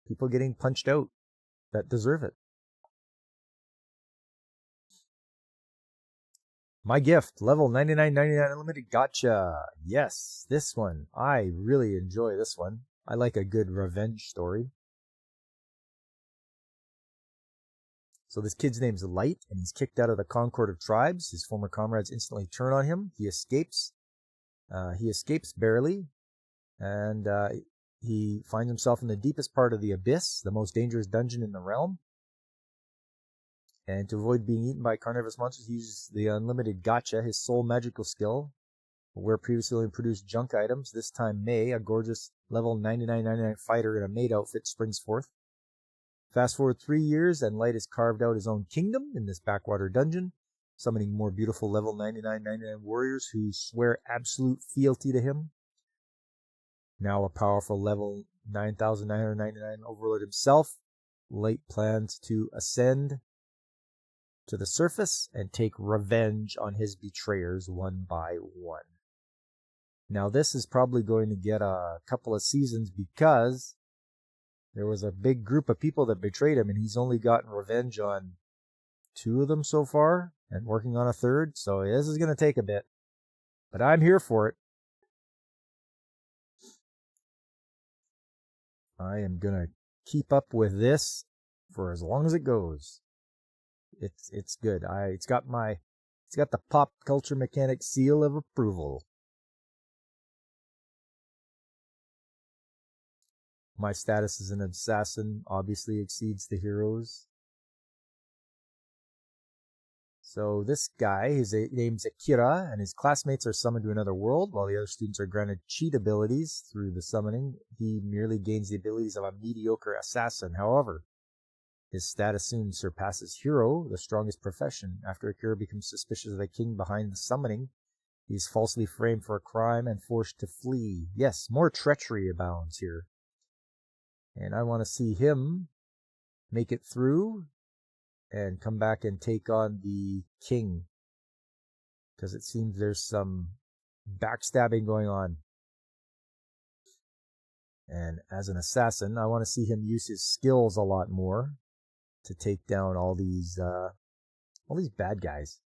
people getting punched out that deserve it. My gift, level 99.99 unlimited gacha. Yes, this one. I really enjoy this one. I like a good revenge story. So this kid's name's Light, and he's kicked out of the Concord of Tribes. His former comrades instantly turn on him. He escapes. He escapes barely, and he finds himself in the deepest part of the Abyss, the most dangerous dungeon in the realm. And to avoid being eaten by carnivorous monsters, he uses the unlimited Gacha, his sole magical skill. Where previously only produced junk items, this time May, a gorgeous level 9999 fighter in a maid outfit, springs forth. Fast forward 3 years, and Light has carved out his own kingdom in this backwater dungeon, summoning more beautiful level 9999 warriors who swear absolute fealty to him. Now a powerful level 9999 overlord himself, Light plans to ascend to the surface and take revenge on his betrayers one by one. Now this is probably going to get a couple of seasons because there was a big group of people that betrayed him, and he's only gotten revenge on 2 of them so far and working on a 3rd. So this is going to take a bit, but I'm here for it. I am going to keep up with this for as long as it goes. It's good. It's got the pop culture mechanic seal of approval. My status as an assassin obviously exceeds the heroes. So this guy, his name's Akira, and his classmates are summoned to another world, while the other students are granted cheat abilities through the summoning. He merely gains the abilities of a mediocre assassin. However, his status soon surpasses hero, the strongest profession. After Akira becomes suspicious of the king behind the summoning, he is falsely framed for a crime and forced to flee. Yes, more treachery abounds here. And I want to see him make it through and come back and take on the king, because it seems there's some backstabbing going on. And as an assassin, I want to see him use his skills a lot more to take down all these bad guys.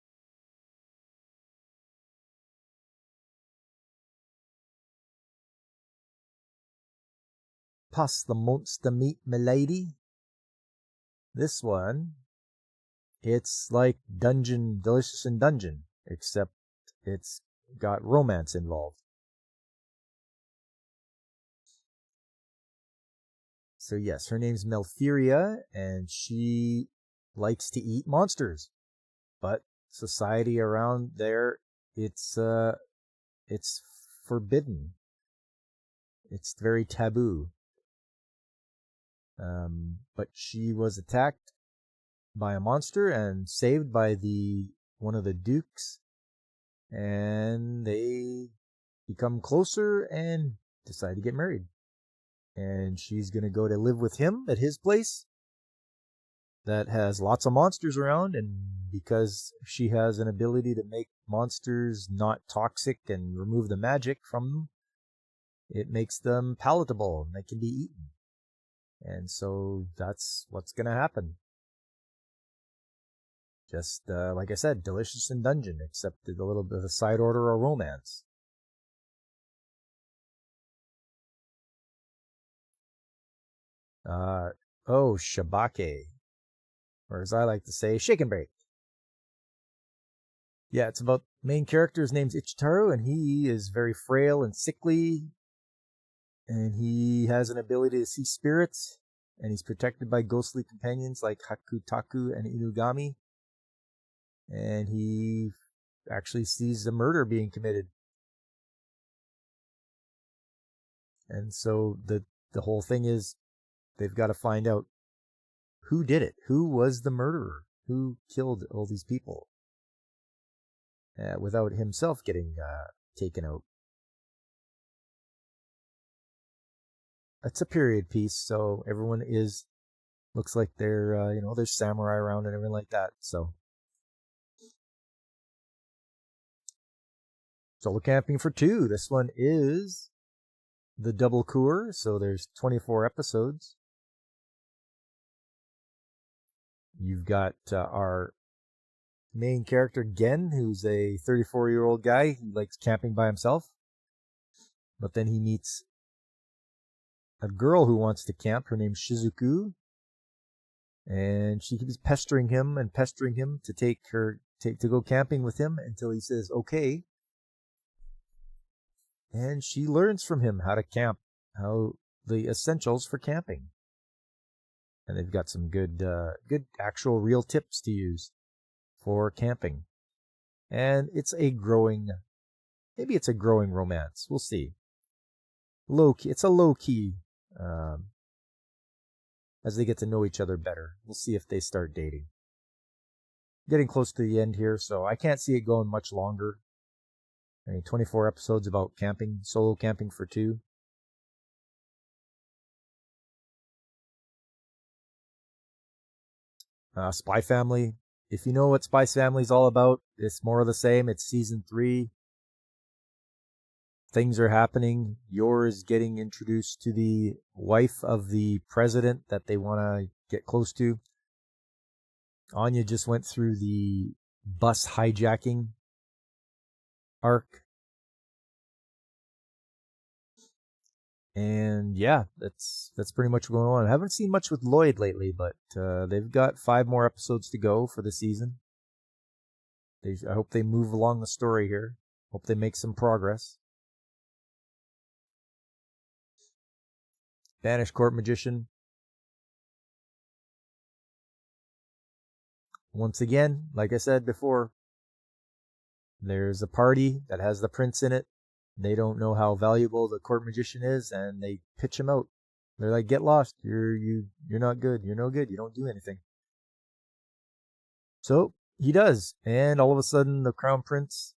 Pass the monster meat, milady. This one, it's like Delicious in Dungeon, except it's got romance involved. So yes, her name's Melphiria, and she likes to eat monsters. But society around there, it's forbidden. It's very taboo. But she was attacked by a monster and saved by one of the dukes, and they become closer and decide to get married. And she's going to go to live with him at his place that has lots of monsters around, and because she has an ability to make monsters not toxic and remove the magic from them, it makes them palatable and they can be eaten. And so that's what's going to happen. Just like I said, Delicious in Dungeon, except a little bit of a side order of romance. Shabake, or as I like to say, Shake and Break. Yeah, it's about main character's name's Ichitaru, and he is very frail and sickly, and he has an ability to see spirits, and he's protected by ghostly companions like Hakutaku and Inugami, and he actually sees a murder being committed. And so the whole thing is they've got to find out who did it, who was the murderer, who killed all these people, without himself getting taken out. It's a period piece, so everyone looks like they're there's samurai around and everything like that. So solo camping for 2. This one is the double cour, so there's 24 episodes. You've got our main character Gen, who's a 34-year-old guy who likes camping by himself, but then he meets a girl who wants to camp. Her name's Shizuku, And she keeps pestering him to go camping with him until he says okay. And she learns from him how to camp, how the essentials for camping. And they've got some good actual real tips to use for camping. And it's a growing romance. We'll see. It's a low key, as they get to know each other better. We'll see if they start dating. Getting close to the end here, so I can't see it going much longer. 24 episodes about camping, solo camping for two. Spy Family. If you know what Spy Family is all about, it's more of the same. It's season 3. Things are happening. Yor is getting introduced to the wife of the president that they want to get close to. Anya just went through the bus hijacking arc. And yeah, that's pretty much going on. I haven't seen much with Lloyd lately, but they've got 5 more episodes to go for the season. I hope they move along the story here. Hope they make some progress. Banished Court Magician. Once again, like I said before, there's a party that has the prince in it. They don't know how valuable the court magician is, and they pitch him out. They're like, "Get lost. You're not good. You're no good. You don't do anything." So he does, and all of a sudden, the crown prince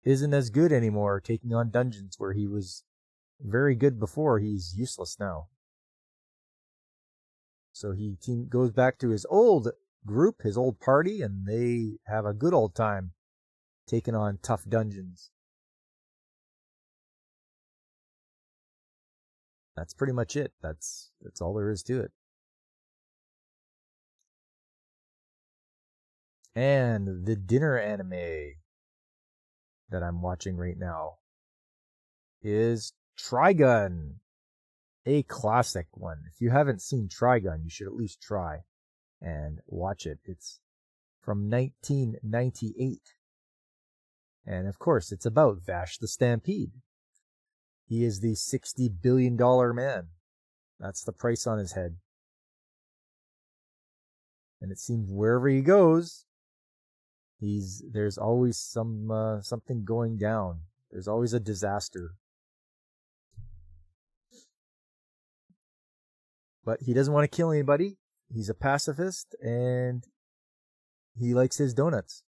isn't as good anymore, taking on dungeons where he was very good before. He's useless now. So he goes back to his old group, his old party, and they have a good old time taking on tough dungeons. That's pretty much it. That's all there is to it. And the dinner anime that I'm watching right now is Trigun, a classic one. If you haven't seen Trigun, you should at least try and watch it. It's from 1998. And of course, it's about Vash the Stampede. He is the $60 billion man. That's the price on his head. And it seems wherever he goes, there's always something going down. There's always a disaster. But he doesn't want to kill anybody. He's a pacifist, and he likes his donuts.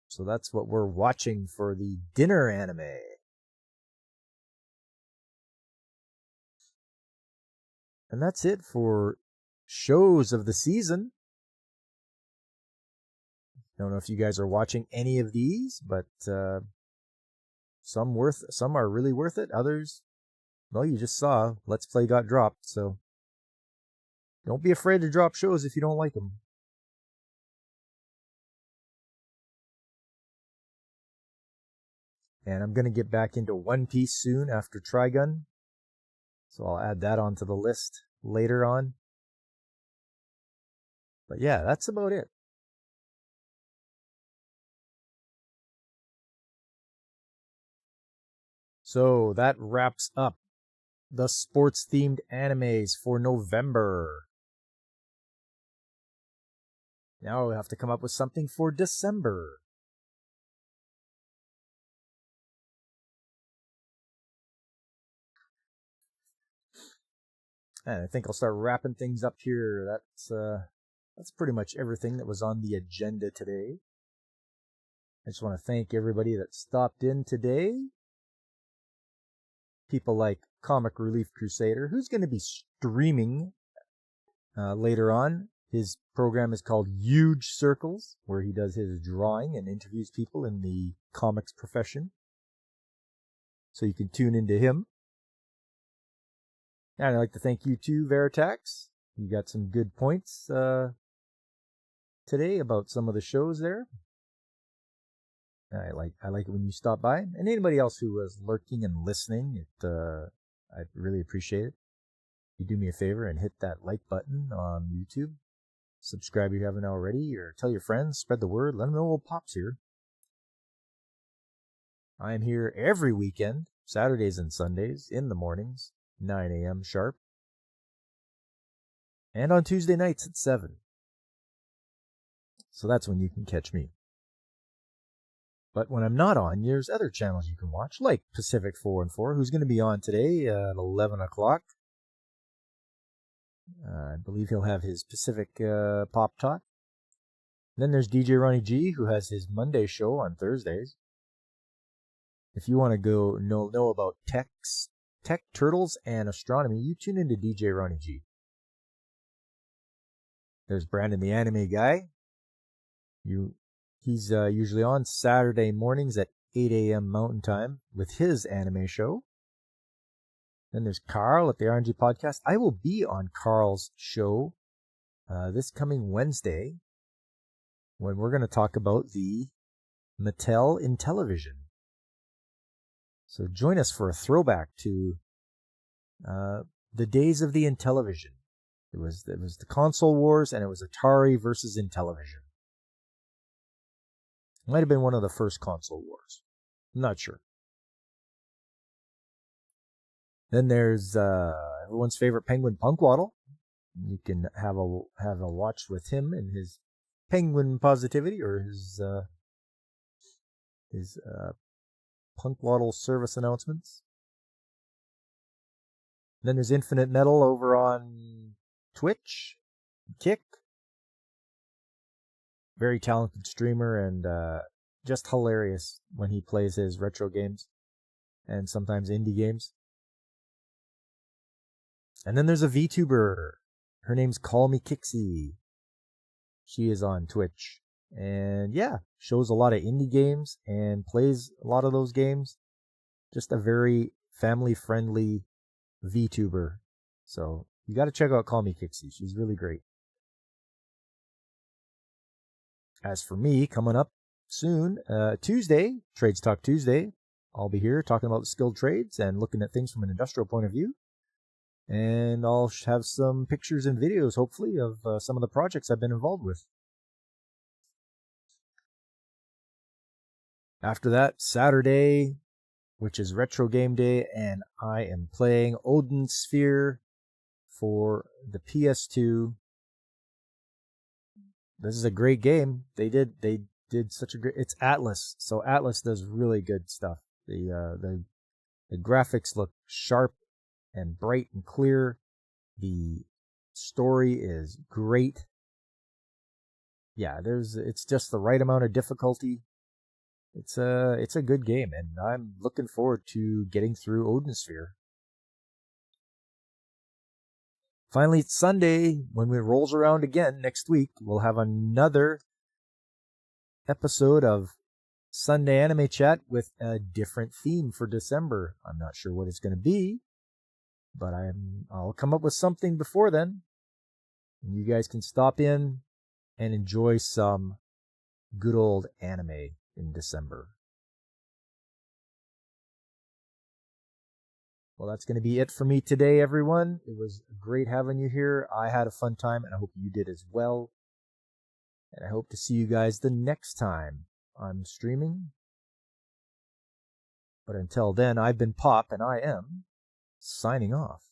So that's what we're watching for the dinner anime. And that's it for shows of the season. Don't know if you guys are watching any of these, but some are really worth it. Others, well, you just saw Let's Play got dropped, so don't be afraid to drop shows if you don't like them. And I'm going to get back into One Piece soon after Trigun. So I'll add that onto the list later on. But yeah, that's about it. So that wraps up the sports-themed animes for November. Now we'll have to come up with something for December. And I think I'll start wrapping things up here. That's pretty much everything that was on the agenda today. I just want to thank everybody that stopped in today. People like Comic Relief Crusader, who's going to be streaming later on. His program is called Huge Circles, where he does his drawing and interviews people in the comics profession. So you can tune into him. And I'd like to thank you too, Veritax. You got some good points today about some of the shows there. I like it when you stop by. And anybody else who was lurking and listening, I really appreciate it. you do me a favor and hit that like button on YouTube. Subscribe if you haven't already, or tell your friends, spread the word, let them know old Pop's here. I am here every weekend, Saturdays and Sundays, in the mornings, 9 a.m. sharp. And on Tuesday nights at 7. So that's when you can catch me. But when I'm not on, there's other channels you can watch, like Pacific 414, who's going to be on today at 11 o'clock. I believe he'll have his Pacific Pop Talk. Then there's DJ Ronnie G, who has his Monday show on Thursdays. If you want to go know about tech, turtles, and astronomy, you tune into DJ Ronnie G. There's Brandon the Anime Guy. He's usually on Saturday mornings at 8 a.m. Mountain Time with his anime show. Then there's Carl at the RNG Podcast. I will be on Carl's show this coming Wednesday when we're going to talk about the Mattel Intellivision. So join us for a throwback to the days of the Intellivision. It was the console wars, and it was Atari versus Intellivision. Might have been one of the first console wars. I'm not sure. Then there's everyone's favorite Penguin Punkwaddle. You can have a watch with him and his penguin positivity, or his Punkwaddle service announcements. Then there's Infinite Metal over on Twitch, Kick. Very talented streamer and just hilarious when he plays his retro games and sometimes indie games. And then there's a VTuber. Her name's Call Me Kixie. She is on Twitch. And yeah, shows a lot of indie games and plays a lot of those games. Just a very family-friendly VTuber. So you got to check out Call Me Kixie. She's really great. As for me, coming up soon, Tuesday, Trades Talk Tuesday, I'll be here talking about skilled trades and looking at things from an industrial point of view. And I'll have some pictures and videos, hopefully, of some of the projects I've been involved with. After that, Saturday, which is Retro Game Day, and I am playing Odin Sphere for the PS2. This is a great game. They did such a great. It's Atlas, so Atlas does really good stuff. The graphics look sharp and bright and clear. The story is great. Yeah, it's just the right amount of difficulty. It's a good game, and I'm looking forward to getting through Odin Sphere. Finally, it's Sunday. When it rolls around again next week, we'll have another episode of Sunday Anime Chat with a different theme for December. I'm not sure what it's going to be, but I'll come up with something before then. And you guys can stop in and enjoy some good old anime in December. Well, that's going to be it for me today, everyone. It was great having you here. I had a fun time, and I hope you did as well. And I hope to see you guys the next time I'm streaming. But until then, I've been Pop, and I am signing off.